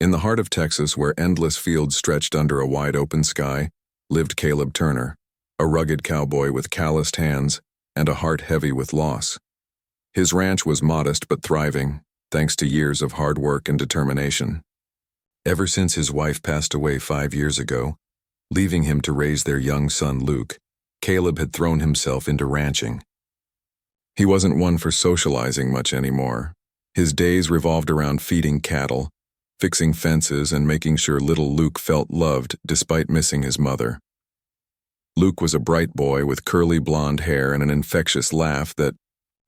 In the heart of Texas, where endless fields stretched under a wide-open sky, lived Caleb Turner, a rugged cowboy with calloused hands and a heart heavy with loss. His ranch was modest but thriving, thanks to years of hard work and determination. Ever since his wife passed away 5 years ago, leaving him to raise their young son Luke, Caleb had thrown himself into ranching. He wasn't one for socializing much anymore. His days revolved around feeding cattle, fixing fences, and making sure little Luke felt loved despite missing his mother. Luke was a bright boy with curly blonde hair and an infectious laugh that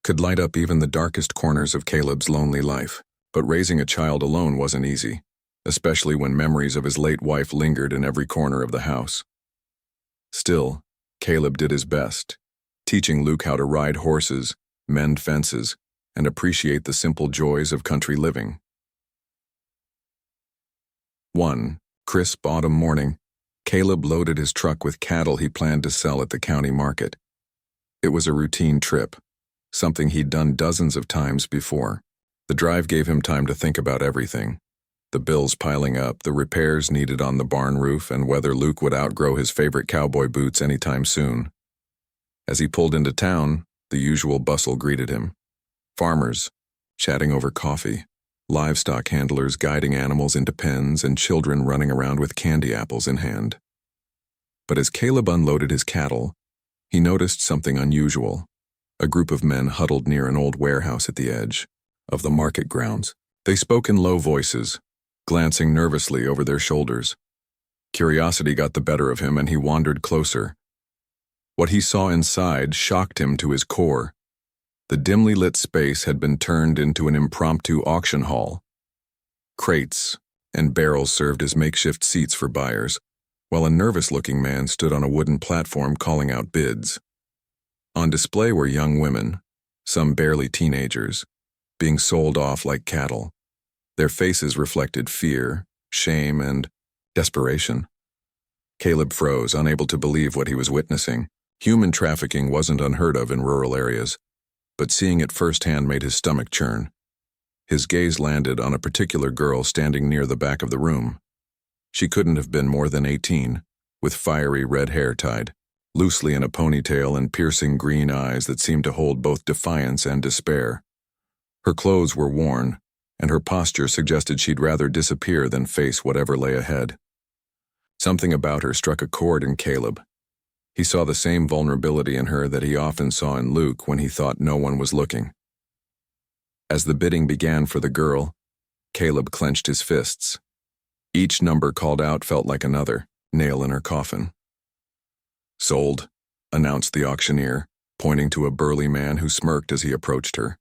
could light up even the darkest corners of Caleb's lonely life. But raising a child alone wasn't easy, especially when memories of his late wife lingered in every corner of the house. Still, Caleb did his best, teaching Luke how to ride horses, mend fences, and appreciate the simple joys of country living. One crisp autumn morning, Caleb loaded his truck with cattle he planned to sell at the county market. It was a routine trip, something he'd done dozens of times before. The drive gave him time to think about everything: the bills piling up, the repairs needed on the barn roof, and whether Luke would outgrow his favorite cowboy boots anytime soon. As he pulled into town, the usual bustle greeted him. Farmers, chatting over coffee, livestock handlers guiding animals into pens, and children running around with candy apples in hand. But as Caleb unloaded his cattle, he noticed something unusual. A group of men huddled near an old warehouse at the edge of the market grounds. They spoke in low voices, glancing nervously over their shoulders. Curiosity got the better of him, and he wandered closer. What he saw inside shocked him to his core. The dimly lit space had been turned into an impromptu auction hall. Crates and barrels served as makeshift seats for buyers, while a nervous-looking man stood on a wooden platform calling out bids. On display were young women, some barely teenagers, being sold off like cattle. Their faces reflected fear, shame, and desperation. Caleb froze, unable to believe what he was witnessing. Human trafficking wasn't unheard of in rural areas, but seeing it firsthand made his stomach churn. His gaze landed on a particular girl standing near the back of the room. She couldn't have been more than 18, with fiery red hair tied loosely in a ponytail and piercing green eyes that seemed to hold both defiance and despair. Her clothes were worn, and her posture suggested she'd rather disappear than face whatever lay ahead. Something about her struck a chord in Caleb. He saw the same vulnerability in her that he often saw in Luke when he thought no one was looking. As the bidding began for the girl, Caleb clenched his fists. Each number called out felt like another nail in her coffin. "Sold," announced the auctioneer, pointing to a burly man who smirked as he approached her.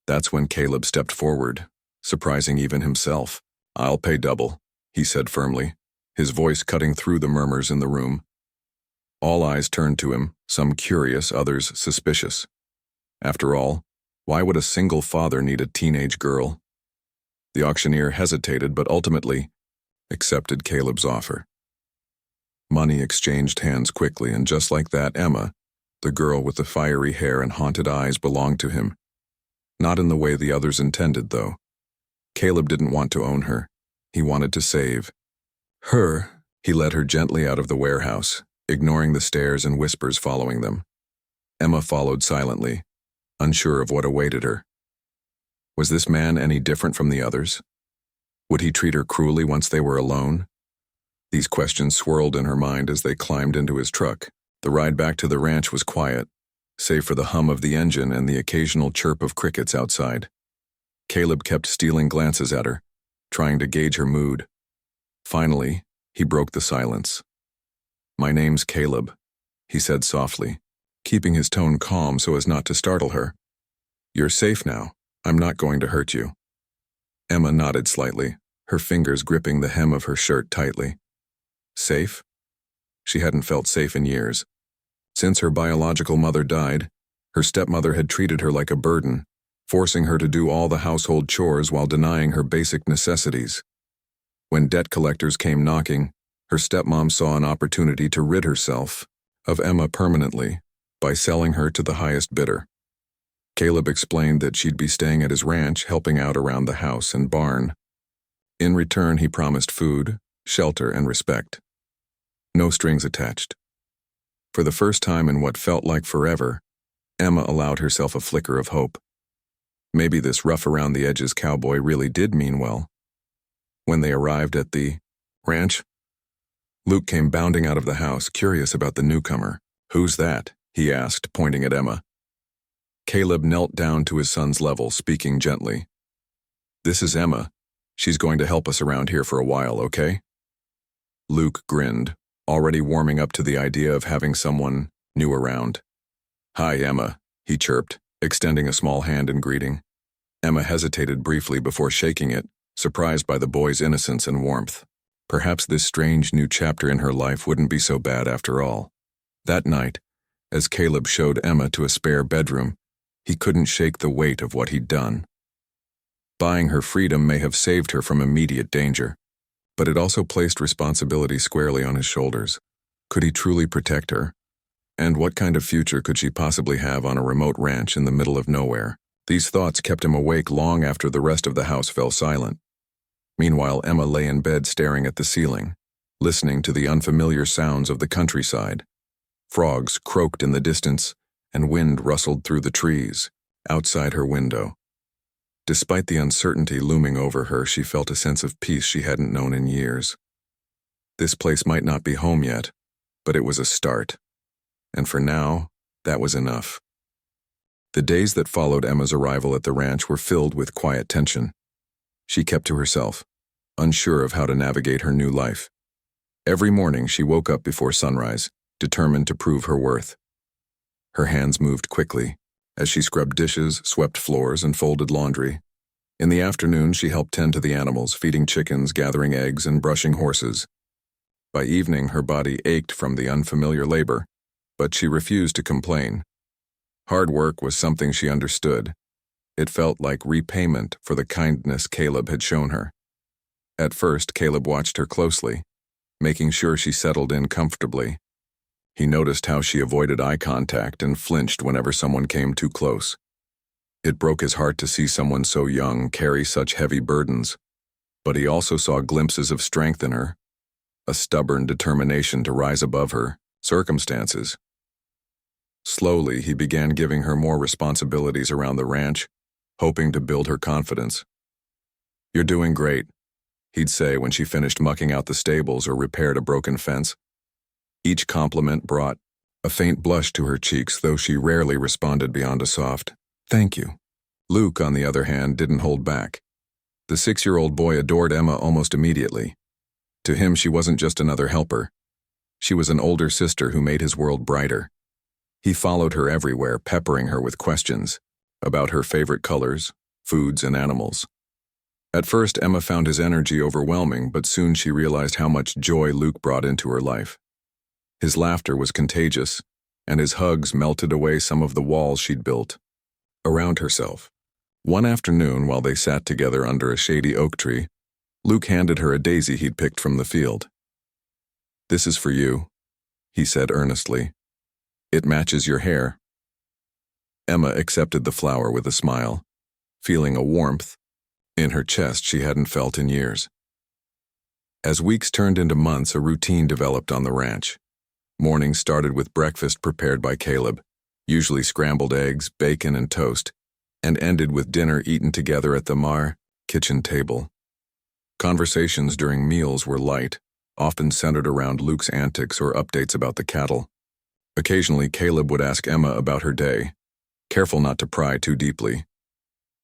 That's when Caleb stepped forward, surprising even himself. "I'll pay double," he said firmly, his voice cutting through the murmurs in the room. All eyes turned to him, some curious, others suspicious. After all, why would a single father need a teenage girl? The auctioneer hesitated but ultimately accepted Caleb's offer. Money exchanged hands quickly, and just like that, Emma, the girl with the fiery hair and haunted eyes, belonged to him. Not in the way the others intended, though. Caleb didn't want to own her. He wanted to save her. He led her gently out of the warehouse, ignoring the stares and whispers following them. Emma followed silently, unsure of what awaited her. Was this man any different from the others? Would he treat her cruelly once they were alone? These questions swirled in her mind as they climbed into his truck. The ride back to the ranch was quiet, save for the hum of the engine and the occasional chirp of crickets outside. Caleb kept stealing glances at her, trying to gauge her mood. Finally, he broke the silence. "My name's Caleb," he said softly, keeping his tone calm so as not to startle her. "You're safe now. I'm not going to hurt you." Emma nodded slightly, her fingers gripping the hem of her shirt tightly. Safe? She hadn't felt safe in years. Since her biological mother died, her stepmother had treated her like a burden, forcing her to do all the household chores while denying her basic necessities. When debt collectors came knocking, her stepmom saw an opportunity to rid herself of Emma permanently by selling her to the highest bidder. Caleb explained that she'd be staying at his ranch, helping out around the house and barn. In return, he promised food, shelter, and respect. No strings attached. For the first time in what felt like forever, Emma allowed herself a flicker of hope. Maybe this rough-around-the-edges cowboy really did mean well. When they arrived at the ranch, Luke came bounding out of the house, curious about the newcomer. "Who's that?" he asked, pointing at Emma. Caleb knelt down to his son's level, speaking gently. "This is Emma. She's going to help us around here for a while, okay?" Luke grinned, already warming up to the idea of having someone new around. "Hi, Emma," he chirped, extending a small hand in greeting. Emma hesitated briefly before shaking it, surprised by the boy's innocence and warmth. Perhaps this strange new chapter in her life wouldn't be so bad after all. That night, as Caleb showed Emma to a spare bedroom, he couldn't shake the weight of what he'd done. Buying her freedom may have saved her from immediate danger, but it also placed responsibility squarely on his shoulders. Could he truly protect her? And what kind of future could she possibly have on a remote ranch in the middle of nowhere? These thoughts kept him awake long after the rest of the house fell silent. Meanwhile, Emma lay in bed staring at the ceiling, listening to the unfamiliar sounds of the countryside. Frogs croaked in the distance, and wind rustled through the trees, outside her window. Despite the uncertainty looming over her, she felt a sense of peace she hadn't known in years. This place might not be home yet, but it was a start. And for now, that was enough. The days that followed Emma's arrival at the ranch were filled with quiet tension. She kept to herself, unsure of how to navigate her new life. Every morning she woke up before sunrise, determined to prove her worth. Her hands moved quickly, as she scrubbed dishes, swept floors, and folded laundry. In the afternoon, she helped tend to the animals, feeding chickens, gathering eggs, and brushing horses. By evening, her body ached from the unfamiliar labor, but she refused to complain. Hard work was something she understood. It felt like repayment for the kindness Caleb had shown her. At first, Caleb watched her closely, making sure she settled in comfortably. He noticed how she avoided eye contact and flinched whenever someone came too close. It broke his heart to see someone so young carry such heavy burdens, but he also saw glimpses of strength in her, a stubborn determination to rise above her circumstances. Slowly, he began giving her more responsibilities around the ranch, hoping to build her confidence. "You're doing great," he'd say when she finished mucking out the stables or repaired a broken fence. Each compliment brought a faint blush to her cheeks, though she rarely responded beyond a soft, "Thank you." Luke, on the other hand, didn't hold back. The 6-year-old boy adored Emma almost immediately. To him, she wasn't just another helper. She was an older sister who made his world brighter. He followed her everywhere, peppering her with questions about her favorite colors, foods, and animals. At first, Emma found his energy overwhelming, but soon she realized how much joy Luke brought into her life. His laughter was contagious, and his hugs melted away some of the walls she'd built around herself. One afternoon, while they sat together under a shady oak tree, Luke handed her a daisy he'd picked from the field. "This is for you," he said earnestly. "It matches your hair." Emma accepted the flower with a smile, feeling a warmth in her chest she hadn't felt in years. As weeks turned into months, a routine developed on the ranch. Mornings started with breakfast prepared by Caleb, usually scrambled eggs, bacon, and toast, and ended with dinner eaten together at the kitchen table. Conversations during meals were light, often centered around Luke's antics or updates about the cattle. Occasionally, Caleb would ask Emma about her day, careful not to pry too deeply.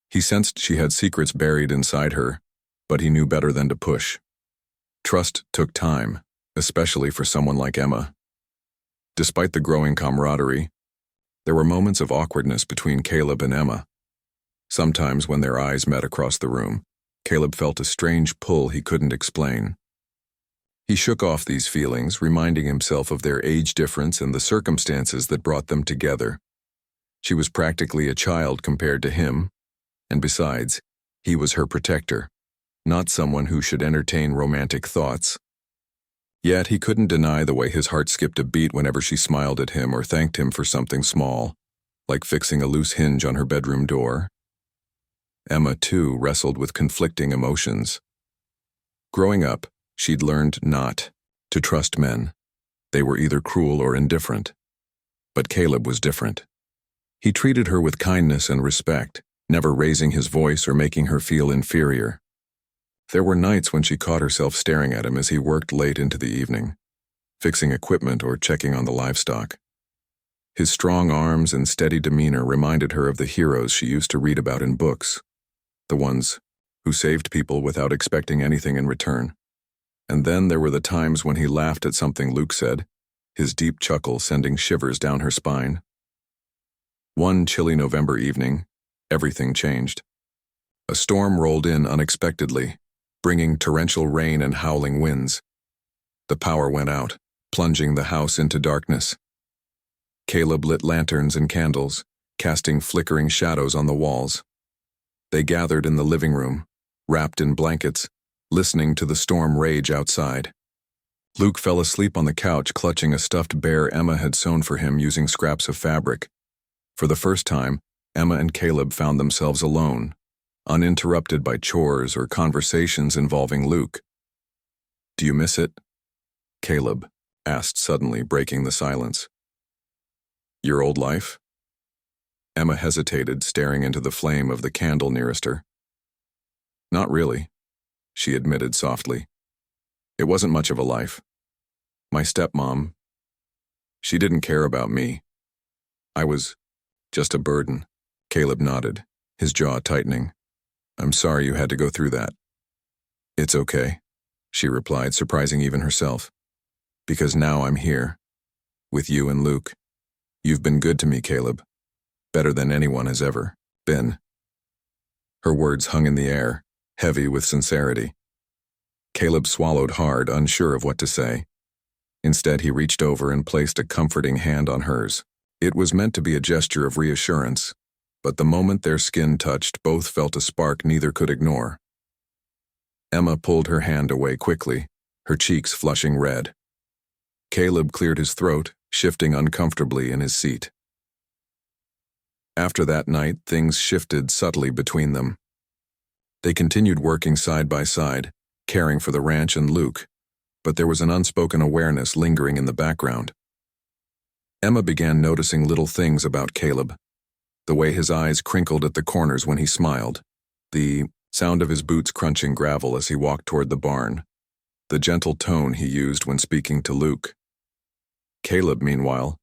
He sensed she had secrets buried inside her, but he knew better than to push. Trust took time, especially for someone like Emma. Despite the growing camaraderie, there were moments of awkwardness between Caleb and Emma. Sometimes when their eyes met across the room, Caleb felt a strange pull he couldn't explain. He shook off these feelings, reminding himself of their age difference and the circumstances that brought them together. She was practically a child compared to him, and besides, he was her protector, not someone who should entertain romantic thoughts. Yet he couldn't deny the way his heart skipped a beat whenever she smiled at him or thanked him for something small, like fixing a loose hinge on her bedroom door. Emma, too, wrestled with conflicting emotions. Growing up, she'd learned not to trust men. They were either cruel or indifferent. But Caleb was different. He treated her with kindness and respect, never raising his voice or making her feel inferior. There were nights when she caught herself staring at him as he worked late into the evening, fixing equipment or checking on the livestock. His strong arms and steady demeanor reminded her of the heroes she used to read about in books, the ones who saved people without expecting anything in return. And then there were the times when he laughed at something Luke said, his deep chuckle sending shivers down her spine. One chilly November evening, everything changed. A storm rolled in unexpectedly, bringing torrential rain and howling winds. The power went out, plunging the house into darkness. Caleb lit lanterns and candles, casting flickering shadows on the walls. They gathered in the living room, wrapped in blankets, listening to the storm rage outside. Luke fell asleep on the couch, clutching a stuffed bear Emma had sewn for him using scraps of fabric. For the first time, Emma and Caleb found themselves alone, uninterrupted by chores or conversations involving Luke. "Do you miss it?" Caleb asked suddenly, breaking the silence. "Your old life?" Emma hesitated, staring into the flame of the candle nearest her. "Not really," she admitted softly. "It wasn't much of a life. My stepmom, she didn't care about me. I was just a burden." Caleb nodded, his jaw tightening. "I'm sorry you had to go through that." "It's okay," she replied, surprising even herself. "Because now I'm here, with you and Luke. You've been good to me, Caleb. Better than anyone has ever been." Her words hung in the air, heavy with sincerity. Caleb swallowed hard, unsure of what to say. Instead, he reached over and placed a comforting hand on hers. It was meant to be a gesture of reassurance, but the moment their skin touched, both felt a spark neither could ignore. Emma pulled her hand away quickly, her cheeks flushing red. Caleb cleared his throat, shifting uncomfortably in his seat. After that night, things shifted subtly between them. They continued working side by side, caring for the ranch and Luke, but there was an unspoken awareness lingering in the background. Emma began noticing little things about Caleb. The way his eyes crinkled at the corners when he smiled, the sound of his boots crunching gravel as he walked toward the barn, the gentle tone he used when speaking to Luke. Caleb, meanwhile,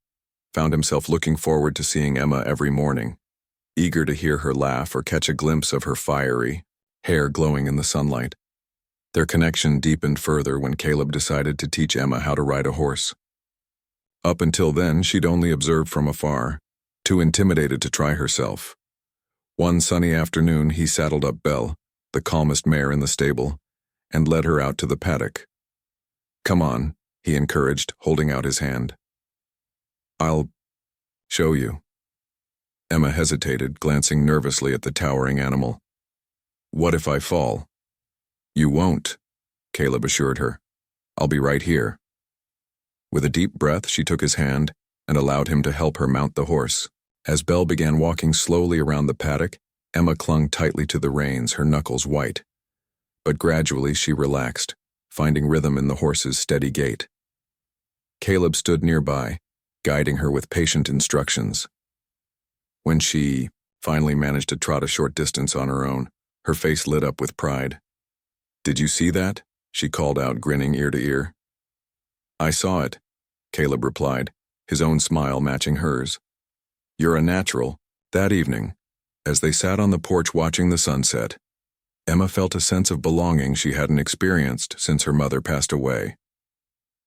found himself looking forward to seeing Emma every morning, eager to hear her laugh or catch a glimpse of her fiery hair glowing in the sunlight. Their connection deepened further when Caleb decided to teach Emma how to ride a horse. Up until then, she'd only observed from afar, too intimidated to try herself. One sunny afternoon, he saddled up Belle, the calmest mare in the stable, and led her out to the paddock. "Come on," he encouraged, holding out his hand. "I'll show you." Emma hesitated, glancing nervously at the towering animal. "What if I fall?" "You won't," Caleb assured her. "I'll be right here." With a deep breath, she took his hand and allowed him to help her mount the horse. As Belle began walking slowly around the paddock, Emma clung tightly to the reins, her knuckles white. But gradually she relaxed, finding rhythm in the horse's steady gait. Caleb stood nearby, guiding her with patient instructions. When she finally managed to trot a short distance on her own, her face lit up with pride. "Did you see that?" she called out, grinning ear to ear. "I saw it," Caleb replied, his own smile matching hers. "You're a natural." That evening, as they sat on the porch watching the sunset, Emma felt a sense of belonging she hadn't experienced since her mother passed away.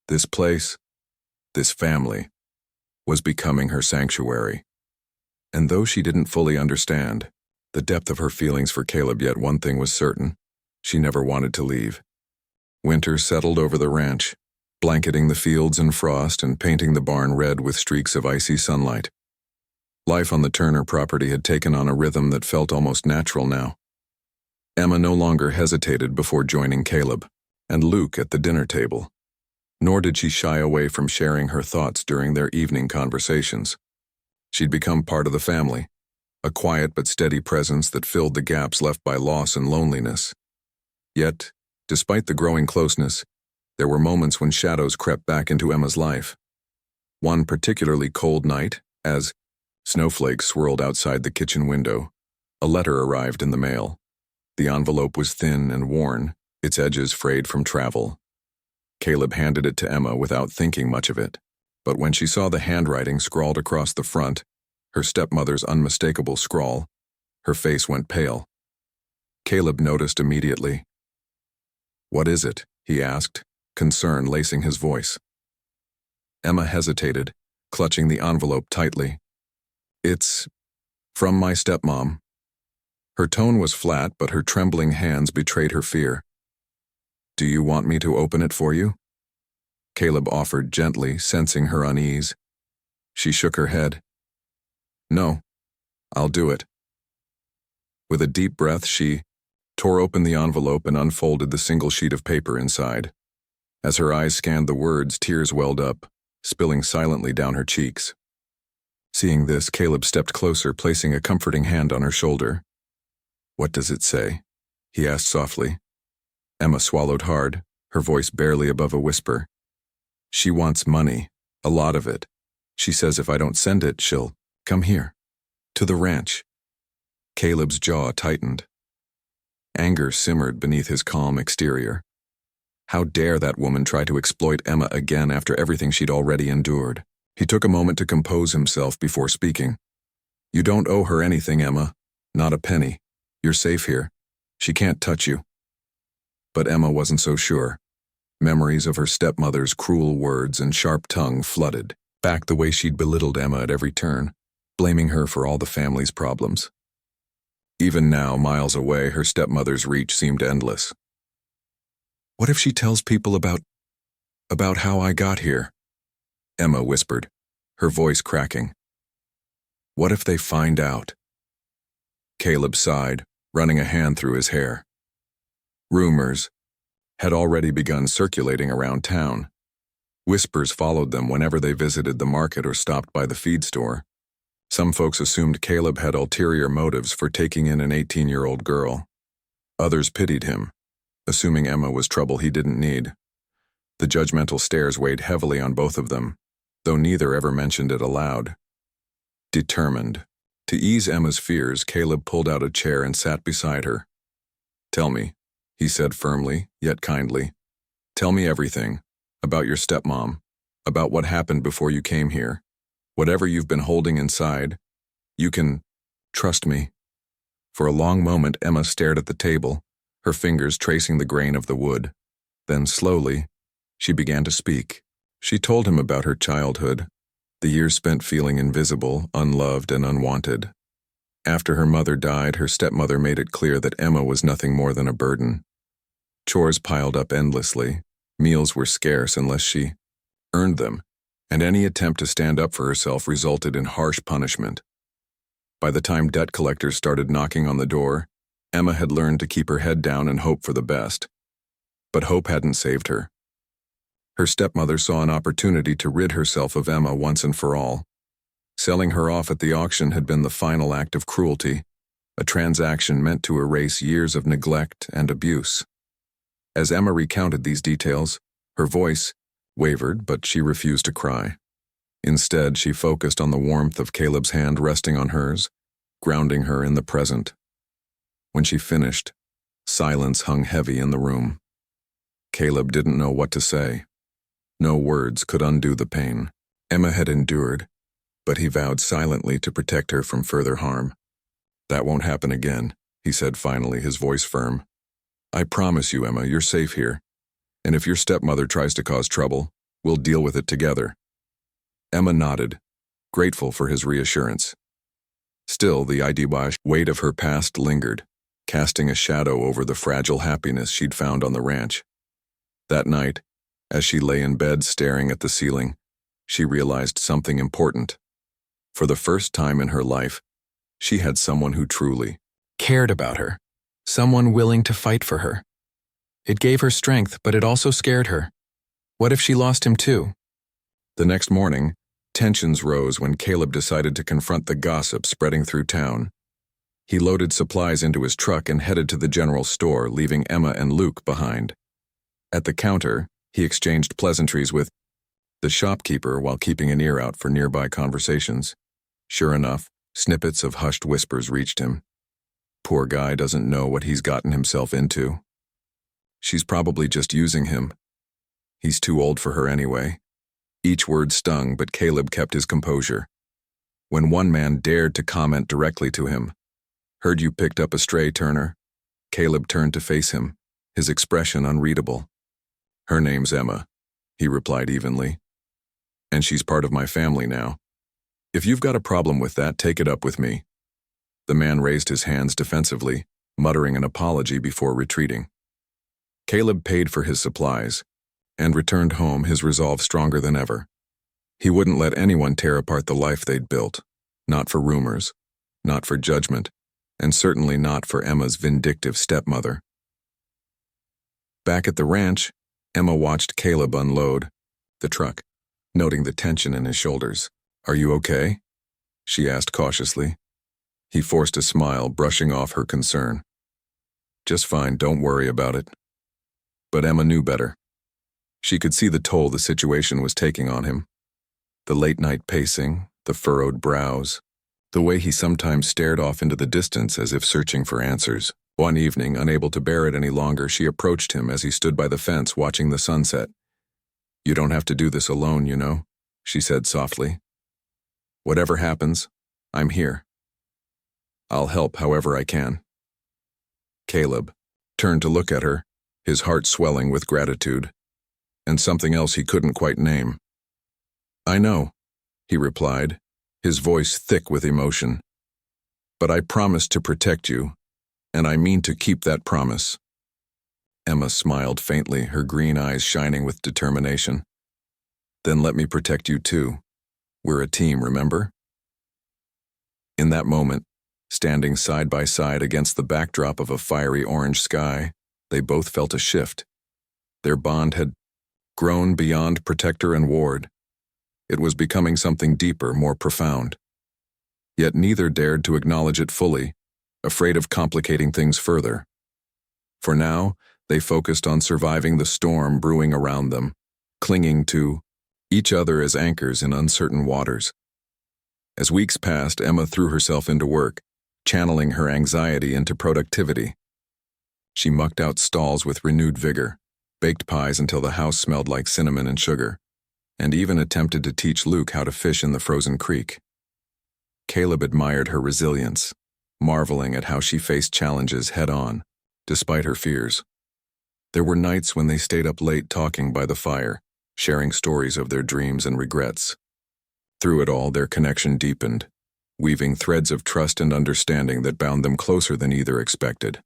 This place, this family, was becoming her sanctuary. And though she didn't fully understand the depth of her feelings for Caleb, yet one thing was certain: she never wanted to leave. Winter settled over the ranch, blanketing the fields in frost and painting the barn red with streaks of icy sunlight. Life on the Turner property had taken on a rhythm that felt almost natural now. Emma no longer hesitated before joining Caleb and Luke at the dinner table, nor did she shy away from sharing her thoughts during their evening conversations. She'd become part of the family, a quiet but steady presence that filled the gaps left by loss and loneliness. Yet, Despite the growing closeness, there were moments when shadows crept back into Emma's life. One particularly cold night, as snowflakes swirled outside the kitchen window, a letter arrived in the mail. The envelope was thin and worn, its edges frayed from travel. Caleb handed it to Emma without thinking much of it, but when she saw the handwriting scrawled across the front, her stepmother's unmistakable scrawl, her face went pale. Caleb noticed immediately. "What is it?" he asked, concern lacing his voice. Emma hesitated, clutching the envelope tightly. "It's from my stepmom." Her tone was flat, but her trembling hands betrayed her fear. "Do you want me to open it for you?" Caleb offered gently, sensing her unease. She shook her head. "No, I'll do it." With a deep breath, she tore open the envelope and unfolded the single sheet of paper inside. As her eyes scanned the words, tears welled up, spilling silently down her cheeks. Seeing this, Caleb stepped closer, placing a comforting hand on her shoulder. "What does it say?" he asked softly. Emma swallowed hard, her voice barely above a whisper. "She wants money, a lot of it. She says if I don't send it, she'll come here, to the ranch." Caleb's jaw tightened. Anger simmered beneath his calm exterior. How dare that woman try to exploit Emma again after everything she'd already endured? He took a moment to compose himself before speaking. "You don't owe her anything, Emma. Not a penny. You're safe here. She can't touch you." But Emma wasn't so sure. Memories of her stepmother's cruel words and sharp tongue flooded back the way she'd belittled Emma at every turn, blaming her for all the family's problems. Even now, miles away, her stepmother's reach seemed endless. "What if she tells people about how I got here?" Emma whispered, her voice cracking. "What if they find out?" Caleb sighed, running a hand through his hair. Rumors had already begun circulating around town. Whispers followed them whenever they visited the market or stopped by the feed store. Some folks assumed Caleb had ulterior motives for taking in an 18-year-old girl. Others pitied him, assuming Emma was trouble he didn't need. The judgmental stares weighed heavily on both of them, though neither ever mentioned it aloud. Determined to ease Emma's fears, Caleb pulled out a chair and sat beside her. "Tell me," he said firmly, yet kindly. "Tell me everything, about your stepmom, about what happened before you came here. Whatever you've been holding inside, you can trust me." For a long moment, Emma stared at the table, her fingers tracing the grain of the wood. Then slowly, she began to speak. She told him about her childhood, the years spent feeling invisible, unloved, and unwanted. After her mother died, her stepmother made it clear that Emma was nothing more than a burden. Chores piled up endlessly, meals were scarce unless she earned them, and any attempt to stand up for herself resulted in harsh punishment. By the time debt collectors started knocking on the door, Emma had learned to keep her head down and hope for the best. But hope hadn't saved her. Her stepmother saw an opportunity to rid herself of Emma once and for all. Selling her off at the auction had been the final act of cruelty, a transaction meant to erase years of neglect and abuse. As Emma recounted these details, her voice wavered, but she refused to cry. Instead, she focused on the warmth of Caleb's hand resting on hers, grounding her in the present. When she finished, silence hung heavy in the room. Caleb didn't know what to say. No words could undo the pain Emma had endured, but he vowed silently to protect her from further harm. "That won't happen again," he said finally, his voice firm. "I promise you, Emma, you're safe here. And if your stepmother tries to cause trouble, we'll deal with it together." Emma nodded, grateful for his reassurance. Still, the weight of her past lingered, casting a shadow over the fragile happiness she'd found on the ranch. That night, as she lay in bed staring at the ceiling, she realized something important. For the first time in her life, she had someone who truly cared about her, someone willing to fight for her. It gave her strength, but it also scared her. What if she lost him too? The next morning, tensions rose when Caleb decided to confront the gossip spreading through town. He loaded supplies into his truck and headed to the general store, leaving Emma and Luke behind. At the counter, he exchanged pleasantries with the shopkeeper while keeping an ear out for nearby conversations. Sure enough, snippets of hushed whispers reached him. Poor guy doesn't know what he's gotten himself into. She's probably just using him. He's too old for her anyway. Each word stung, but Caleb kept his composure. When one man dared to comment directly to him, "Heard you picked up a stray, Turner?" Caleb turned to face him, his expression unreadable. "Her name's Emma," he replied evenly. "And she's part of my family now. If you've got a problem with that, take it up with me." The man raised his hands defensively, muttering an apology before retreating. Caleb paid for his supplies and returned home, his resolve stronger than ever. He wouldn't let anyone tear apart the life they'd built, not for rumors, not for judgment, and certainly not for Emma's vindictive stepmother. Back at the ranch, Emma watched Caleb unload the truck, noting the tension in his shoulders. "Are you okay?" she asked cautiously. He forced a smile, brushing off her concern. "Just fine, don't worry about it." But Emma knew better. She could see the toll the situation was taking on him. The late-night pacing, the furrowed brows, the way he sometimes stared off into the distance as if searching for answers. One evening, unable to bear it any longer, she approached him as he stood by the fence watching the sunset. "You don't have to do this alone, you know," she said softly. "Whatever happens, I'm here. I'll help however I can." Caleb turned to look at her, his heart swelling with gratitude, and something else he couldn't quite name. "I know," he replied, his voice thick with emotion. "But I promised to protect you, and I mean to keep that promise." Emma smiled faintly, her green eyes shining with determination. "Then let me protect you too. We're a team, remember?" In that moment, standing side by side against the backdrop of a fiery orange sky, they both felt a shift. Their bond had grown beyond protector and ward. It was becoming something deeper, more profound. Yet neither dared to acknowledge it fully, afraid of complicating things further. For now, they focused on surviving the storm brewing around them, clinging to each other as anchors in uncertain waters. As weeks passed, Emma threw herself into work, channeling her anxiety into productivity. She mucked out stalls with renewed vigor, baked pies until the house smelled like cinnamon and sugar, and even attempted to teach Luke how to fish in the frozen creek. Caleb admired her resilience, marveling at how she faced challenges head-on, despite her fears. There were nights when they stayed up late talking by the fire, sharing stories of their dreams and regrets. Through it all, their connection deepened, weaving threads of trust and understanding that bound them closer than either expected.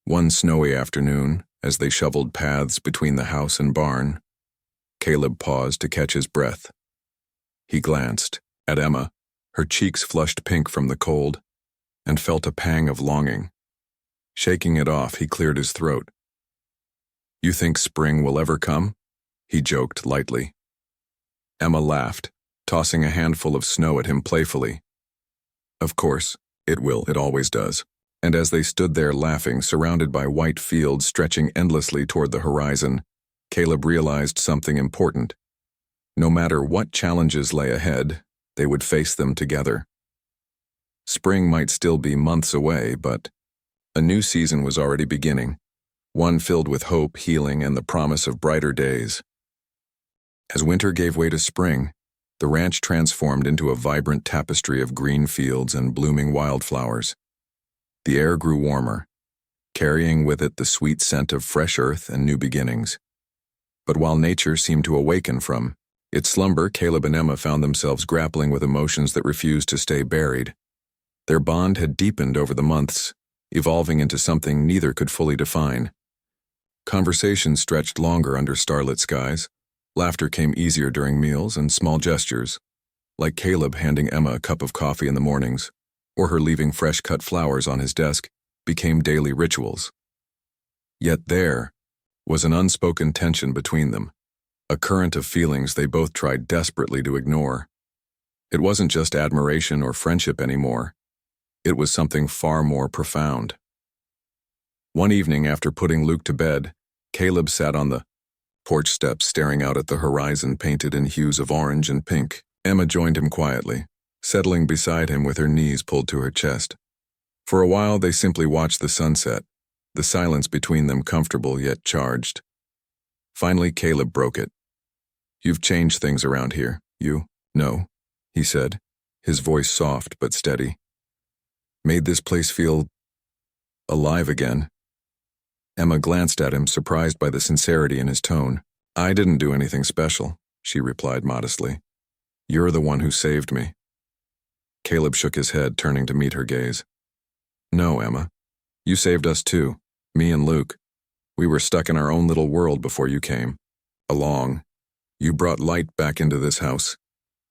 One snowy afternoon, as they shoveled paths between the house and barn, Caleb paused to catch his breath. He glanced at Emma, her cheeks flushed pink from the cold, and felt a pang of longing. Shaking it off, he cleared his throat. "You think spring will ever come?" he joked lightly. Emma laughed, tossing a handful of snow at him playfully. "Of course, it will, it always does." And as they stood there laughing, surrounded by white fields stretching endlessly toward the horizon, Caleb realized something important. No matter what challenges lay ahead, they would face them together. Spring might still be months away, but a new season was already beginning, one filled with hope, healing, and the promise of brighter days. As winter gave way to spring, the ranch transformed into a vibrant tapestry of green fields and blooming wildflowers. The air grew warmer, carrying with it the sweet scent of fresh earth and new beginnings. But while nature seemed to awaken from its slumber, Caleb and Emma found themselves grappling with emotions that refused to stay buried. Their bond had deepened over the months, evolving into something neither could fully define. Conversations stretched longer under starlit skies. Laughter came easier during meals, and small gestures, like Caleb handing Emma a cup of coffee in the mornings, or her leaving fresh-cut flowers on his desk, became daily rituals. Yet there was an unspoken tension between them, a current of feelings they both tried desperately to ignore. It wasn't just admiration or friendship anymore. It was something far more profound. One evening after putting Luke to bed, Caleb sat on the porch steps staring out at the horizon painted in hues of orange and pink. Emma joined him quietly, settling beside him with her knees pulled to her chest. For a while they simply watched the sunset, the silence between them comfortable yet charged. Finally Caleb broke it. "You've changed things around here, you." "No," he said, his voice soft but steady. "Made this place feel alive again." Emma glanced at him, surprised by the sincerity in his tone. "I didn't do anything special," she replied modestly. "You're the one who saved me." Caleb shook his head, turning to meet her gaze. "No, Emma. You saved us too, me and Luke. We were stuck in our own little world before you came along. You brought light back into this house."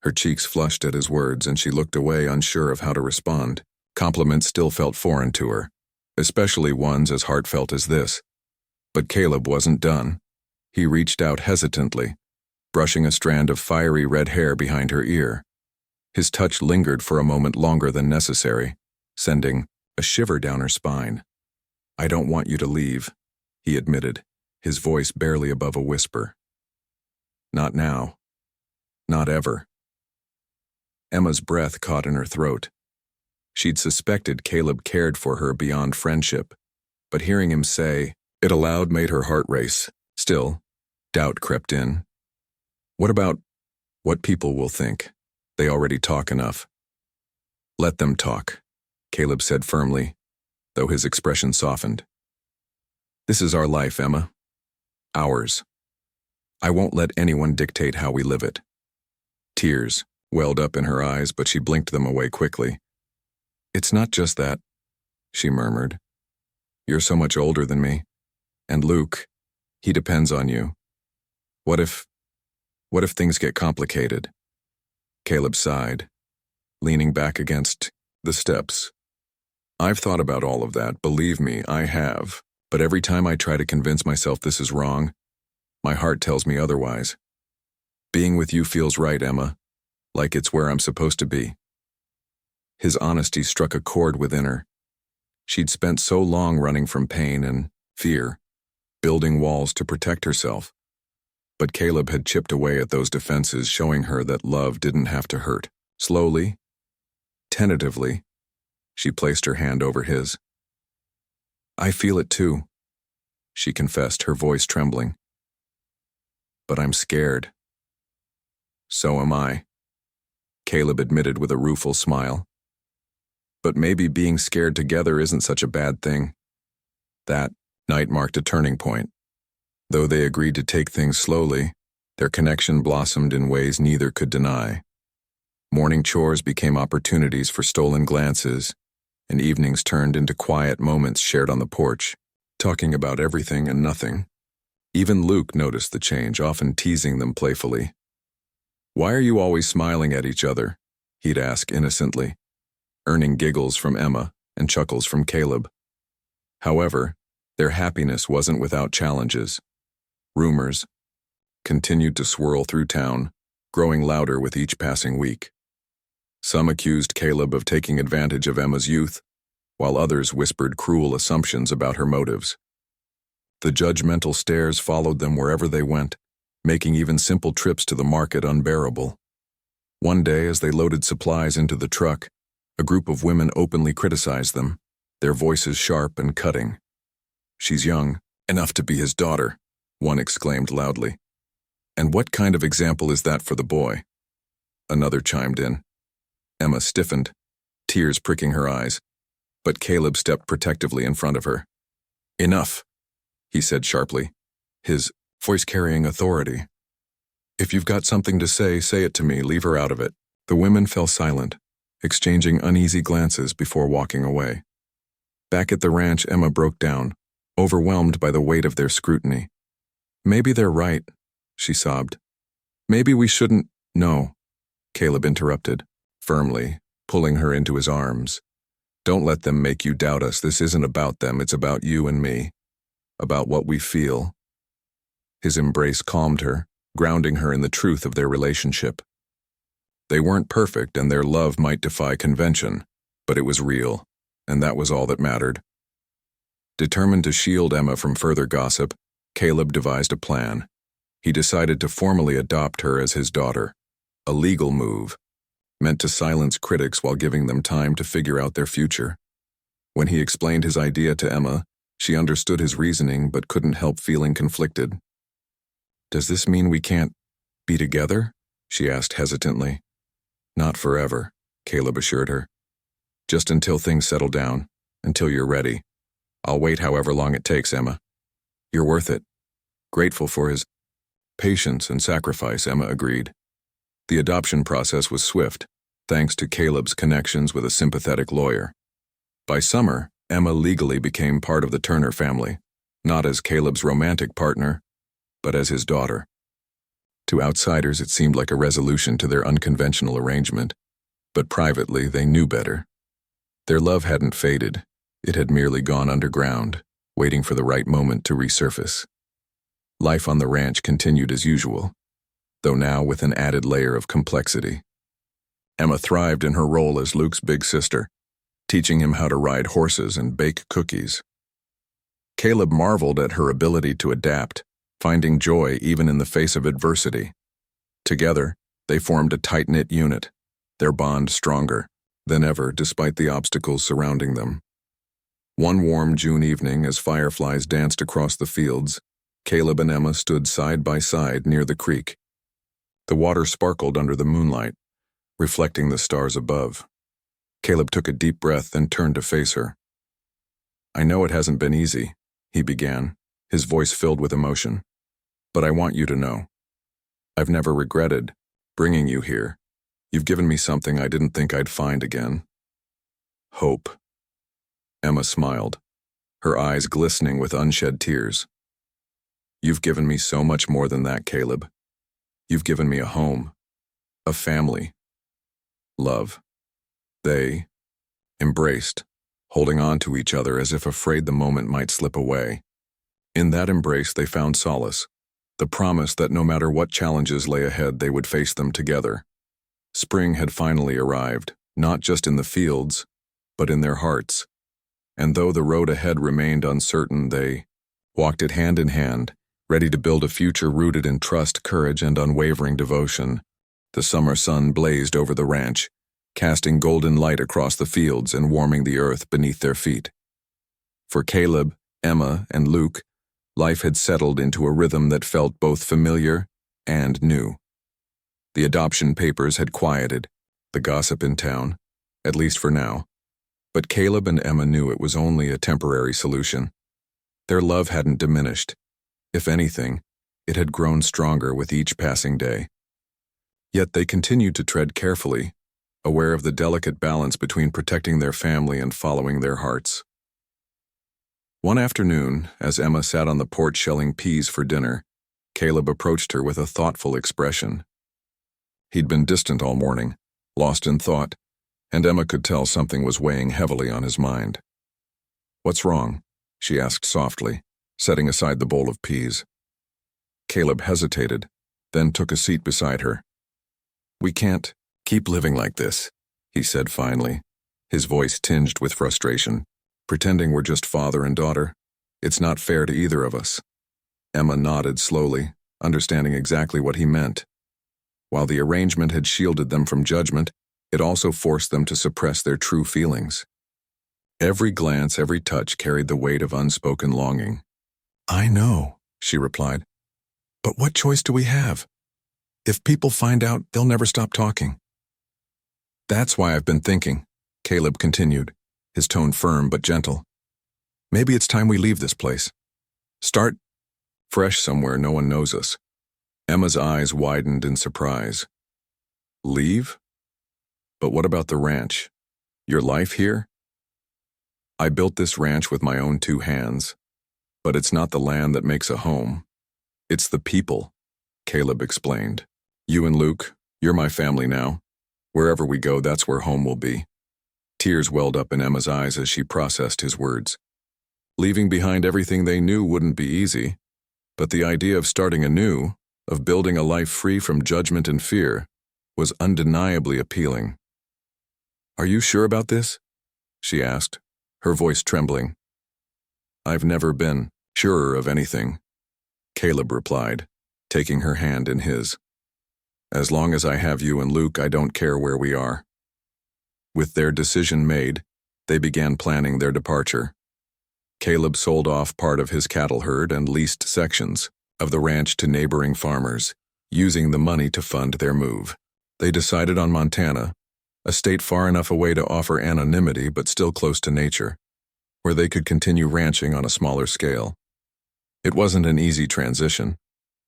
Her cheeks flushed at his words, and she looked away, unsure of how to respond. Compliments still felt foreign to her, especially ones as heartfelt as this. But Caleb wasn't done. He reached out hesitantly, brushing a strand of fiery red hair behind her ear. His touch lingered for a moment longer than necessary, sending a shiver down her spine. "I don't want you to leave," he admitted, his voice barely above a whisper. "Not now. Not ever." Emma's breath caught in her throat. She'd suspected Caleb cared for her beyond friendship, but hearing him say it aloud made her heart race. Still, doubt crept in. What about what people will think? They already talk enough. "Let them talk," Caleb said firmly, though his expression softened. "This is our life, Emma. Ours. I won't let anyone dictate how we live it." Tears welled up in her eyes, but she blinked them away quickly. "It's not just that," she murmured. "You're so much older than me. And Luke, he depends on you. What if things get complicated?" Caleb sighed, leaning back against the steps. "I've thought about all of that, believe me, I have. But every time I try to convince myself this is wrong, my heart tells me otherwise. Being with you feels right, Emma, like it's where I'm supposed to be." His honesty struck a chord within her. She'd spent so long running from pain and fear, building walls to protect herself. But Caleb had chipped away at those defenses, showing her that love didn't have to hurt. Slowly, tentatively, she placed her hand over his. "I feel it too," she confessed, her voice trembling. "But I'm scared." "So am I," Caleb admitted with a rueful smile. "But maybe being scared together isn't such a bad thing." That night marked a turning point. Though they agreed to take things slowly, their connection blossomed in ways neither could deny. Morning chores became opportunities for stolen glances, and evenings turned into quiet moments shared on the porch, talking about everything and nothing. Even Luke noticed the change, often teasing them playfully. "Why are you always smiling at each other?" he'd ask innocently, earning giggles from Emma and chuckles from Caleb. However, their happiness wasn't without challenges. Rumors continued to swirl through town, growing louder with each passing week. Some accused Caleb of taking advantage of Emma's youth, while others whispered cruel assumptions about her motives. The judgmental stares followed them wherever they went, making even simple trips to the market unbearable. One day, as they loaded supplies into the truck, a group of women openly criticized them, their voices sharp and cutting. "She's young, enough to be his daughter," one exclaimed loudly. "And what kind of example is that for the boy?" Another chimed in. Emma stiffened, tears pricking her eyes, but Caleb stepped protectively in front of her. "Enough," he said sharply, his voice carrying authority. "If you've got something to say it to me, leave her out of it." The women fell silent, exchanging uneasy glances before walking away. Back at the ranch, Emma broke down, overwhelmed by the weight of their scrutiny. "Maybe they're right," she sobbed. "Maybe we shouldn't—" "No," Caleb interrupted, firmly, pulling her into his arms. "Don't let them make you doubt us. This isn't about them, it's about you and me. About what we feel." His embrace calmed her, grounding her in the truth of their relationship. They weren't perfect, and their love might defy convention, but it was real, and that was all that mattered. Determined to shield Emma from further gossip, Caleb devised a plan. He decided to formally adopt her as his daughter, a legal move, meant to silence critics while giving them time to figure out their future. When he explained his idea to Emma, she understood his reasoning but couldn't help feeling conflicted. "Does this mean we can't be together?" she asked hesitantly. "Not forever," Caleb assured her. "Just until things settle down, until you're ready. I'll wait however long it takes, Emma. You're worth it." Grateful for his patience and sacrifice, Emma agreed. The adoption process was swift, thanks to Caleb's connections with a sympathetic lawyer. By summer, Emma legally became part of the Turner family, not as Caleb's romantic partner, but as his daughter. To outsiders, it seemed like a resolution to their unconventional arrangement, but privately they knew better. Their love hadn't faded. It had merely gone underground, waiting for the right moment to resurface. Life on the ranch continued as usual, though now with an added layer of complexity. Emma thrived in her role as Luke's big sister, teaching him how to ride horses and bake cookies. Caleb marveled at her ability to adapt, finding joy even in the face of adversity. Together, they formed a tight-knit unit, their bond stronger than ever despite the obstacles surrounding them. One warm June evening, as fireflies danced across the fields, Caleb and Emma stood side by side near the creek. The water sparkled under the moonlight, reflecting the stars above. Caleb took a deep breath and turned to face her. "I know it hasn't been easy," he began, his voice filled with emotion. "But I want you to know. I've never regretted bringing you here. You've given me something I didn't think I'd find again. Hope." Emma smiled, her eyes glistening with unshed tears. "You've given me so much more than that, Caleb. You've given me a home, a family, love." They embraced, holding on to each other as if afraid the moment might slip away. In that embrace they found solace, the promise that no matter what challenges lay ahead, they would face them together. Spring had finally arrived, not just in the fields, but in their hearts. And though the road ahead remained uncertain, they walked it hand in hand, ready to build a future rooted in trust, courage, and unwavering devotion. The summer sun blazed over the ranch, casting golden light across the fields and warming the earth beneath their feet. For Caleb, Emma, and Luke, life had settled into a rhythm that felt both familiar and new. The adoption papers had quieted the gossip in town, at least for now. But Caleb and Emma knew it was only a temporary solution. Their love hadn't diminished. If anything, it had grown stronger with each passing day. Yet they continued to tread carefully, aware of the delicate balance between protecting their family and following their hearts. One afternoon, as Emma sat on the porch shelling peas for dinner, Caleb approached her with a thoughtful expression. He'd been distant all morning, lost in thought, and Emma could tell something was weighing heavily on his mind. "What's wrong?" she asked softly, setting aside the bowl of peas. Caleb hesitated, then took a seat beside her. "We can't keep living like this," he said finally, his voice tinged with frustration. "Pretending we're just father and daughter. It's not fair to either of us." Emma nodded slowly, understanding exactly what he meant. While the arrangement had shielded them from judgment, it also forced them to suppress their true feelings. Every glance, every touch carried the weight of unspoken longing. "I know," she replied. "But what choice do we have? If people find out, they'll never stop talking." "That's why I've been thinking," Caleb continued, his tone firm but gentle. "Maybe it's time we leave this place. Start fresh somewhere no one knows us." Emma's eyes widened in surprise. "Leave? But what about the ranch? Your life here?" "I built this ranch with my own two hands, but it's not the land that makes a home. It's the people," Caleb explained. "You and Luke, you're my family now. Wherever we go, that's where home will be." Tears welled up in Emma's eyes as she processed his words. Leaving behind everything they knew wouldn't be easy, but the idea of starting anew, of building a life free from judgment and fear, was undeniably appealing. "Are you sure about this?" she asked, her voice trembling. "I've never been surer of anything," Caleb replied, taking her hand in his. As long as I have you and Luke, I don't care where we are. With their decision made, they began planning their departure. Caleb sold off part of his cattle herd and leased sections of the ranch to neighboring farmers, using the money to fund their move. They decided on Montana, a state far enough away to offer anonymity but still close to nature, where they could continue ranching on a smaller scale. It wasn't an easy transition.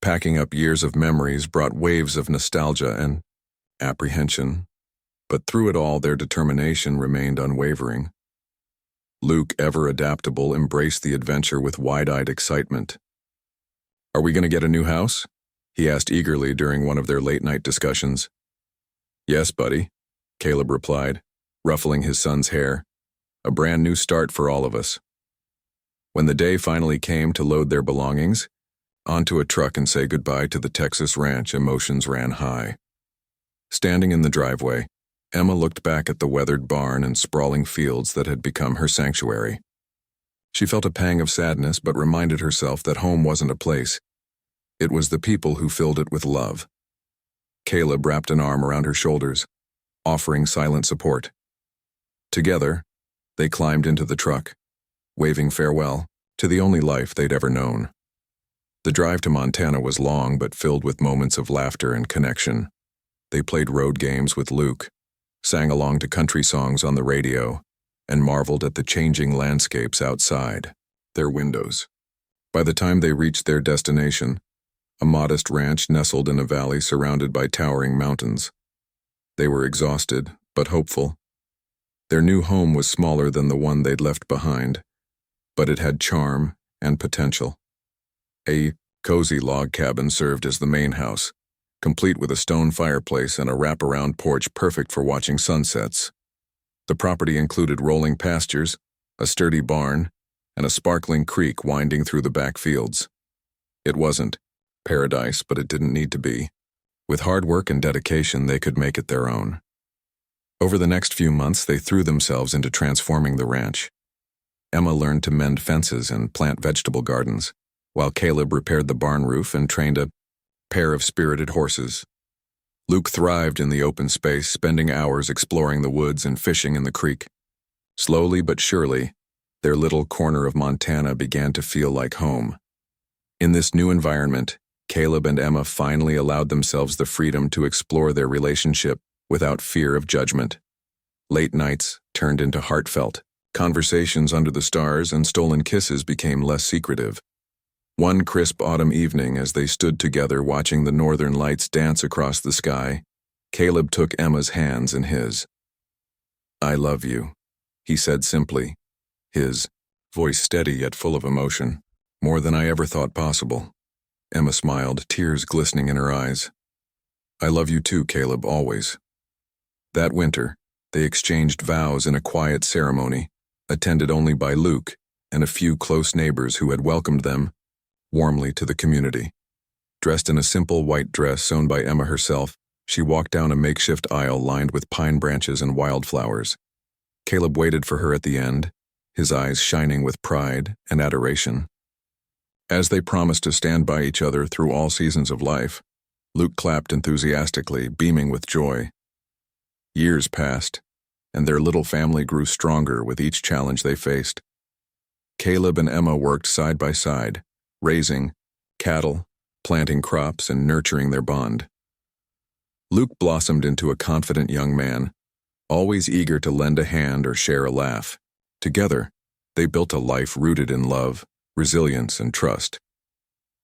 Packing up years of memories brought waves of nostalgia and apprehension, but through it all their determination remained unwavering. Luke, ever adaptable, embraced the adventure with wide-eyed excitement. "Are we going to get a new house?" he asked eagerly during one of their late-night discussions. "Yes, buddy," Caleb replied, ruffling his son's hair. "A brand new start for all of us." When the day finally came to load their belongings onto a truck and say goodbye to the Texas ranch, emotions ran high. Standing in the driveway, Emma looked back at the weathered barn and sprawling fields that had become her sanctuary. She felt a pang of sadness but reminded herself that home wasn't a place. It was the people who filled it with love. Caleb wrapped an arm around her shoulders, offering silent support. Together, they climbed into the truck, waving farewell to the only life they'd ever known. The drive to Montana was long but filled with moments of laughter and connection. They played road games with Luke, sang along to country songs on the radio, and marveled at the changing landscapes outside their windows. By the time they reached their destination, a modest ranch nestled in a valley surrounded by towering mountains. They were exhausted, but hopeful. Their new home was smaller than the one they'd left behind, but it had charm and potential. A cozy log cabin served as the main house, complete with a stone fireplace and a wraparound porch perfect for watching sunsets. The property included rolling pastures, a sturdy barn, and a sparkling creek winding through the back fields. It wasn't paradise, but it didn't need to be. With hard work and dedication, they could make it their own. Over the next few months, they threw themselves into transforming the ranch. Emma learned to mend fences and plant vegetable gardens, while Caleb repaired the barn roof and trained a pair of spirited horses. Luke thrived in the open space, spending hours exploring the woods and fishing in the creek. Slowly but surely, their little corner of Montana began to feel like home. In this new environment, Caleb and Emma finally allowed themselves the freedom to explore their relationship without fear of judgment. Late nights turned into heartfelt conversations under the stars, and stolen kisses became less secretive. One crisp autumn evening, as they stood together watching the northern lights dance across the sky, Caleb took Emma's hands in his. "I love you," he said simply, his voice steady yet full of emotion. "More than I ever thought possible." Emma smiled, tears glistening in her eyes. "I love you too, Caleb, always." That winter, they exchanged vows in a quiet ceremony, attended only by Luke and a few close neighbors who had welcomed them warmly to the community. Dressed in a simple white dress sewn by Emma herself, she walked down a makeshift aisle lined with pine branches and wildflowers. Caleb waited for her at the end, his eyes shining with pride and adoration. As they promised to stand by each other through all seasons of life, Luke clapped enthusiastically, beaming with joy. Years passed, and their little family grew stronger with each challenge they faced. Caleb and Emma worked side by side, raising cattle, planting crops, and nurturing their bond. Luke blossomed into a confident young man, always eager to lend a hand or share a laugh. Together, they built a life rooted in love, resilience, and trust.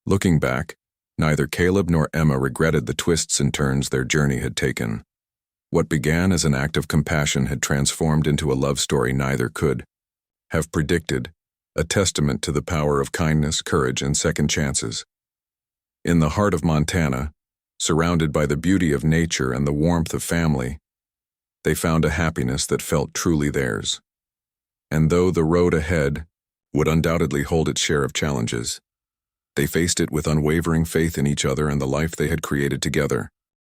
Looking back, neither Caleb nor Emma regretted the twists and turns their journey had taken. What began as an act of compassion had transformed into a love story neither could have predicted, a testament to the power of kindness, courage, and second chances. In the heart of Montana, surrounded by the beauty of nature and the warmth of family, they found a happiness that felt truly theirs. And though the road ahead would undoubtedly hold its share of challenges, they faced it with unwavering faith in each other and the life they had created together.